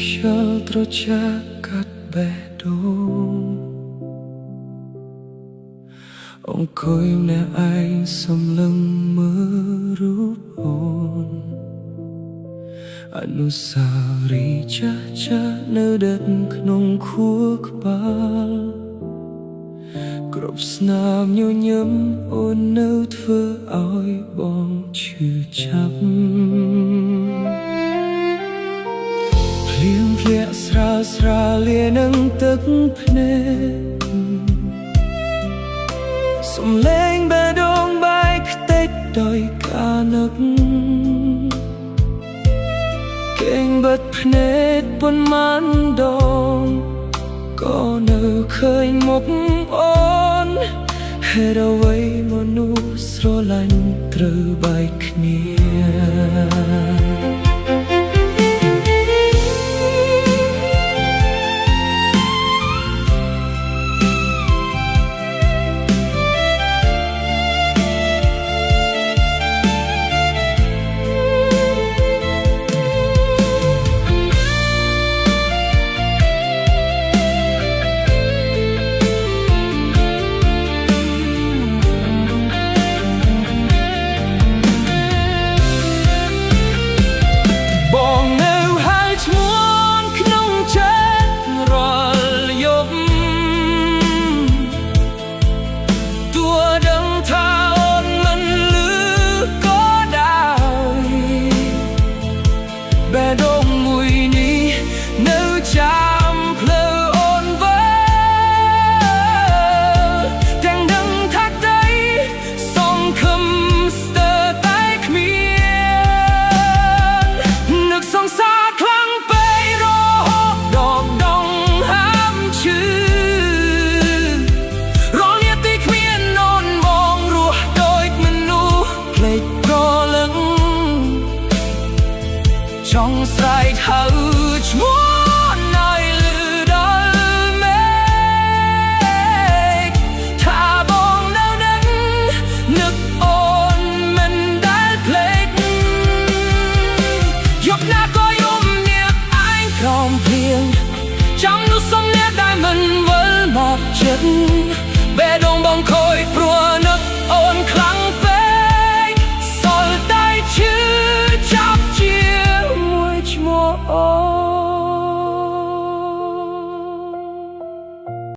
ខ្យល់ត្រជាក់កាត់បេះដូងអង្គុយម្នាក់ឯងសំឡឹងមើលរូបអូនអនុស្សាវរីយ៍ចាស់នៅដិតក្នុងខួរក្បាលគ្រប់ស្នាមញញឹមអូននៅធ្វើឲ្យបងឈឺចាប់ភ្លៀងធ្លាក់ស្រាលលានឹងទឹកភ្នែកសំឡេងបេះដូងបែកខ្ទេចដោយការនឹកគេងបិទភ្នែកប៉ុន្មានដងក៏នៅឃើញមុខអូនហេតុអ្វីមនុស្សស្រឡាញ់ត្រូវបែកគ្នាបេះដូងមួយនេះនៅចាំភ្លឺអូនវើទាំងដឹងថាដីសង្ឃឹមស្ទើរតែគ្មាននឹកសង្សារខ្លាំងពេករហូតដល់ដងហាមឈឺរលនាទីគ្មានអូនមងរស់ដូចមនុស្សភ្លេចប្រលឹងចង់ស្រែកហៅឈ្មោះឲ្យលឺដល់មេឃថាបងនៅនឹងនឹកអូនមិនដែលភ្លេចយប់ណាក៏យំនាងឯងក្រោមភ្លៀងចាំនោះសុំអ្នកដែលមិនវិលមកចិត្តបេះដូងបងខូច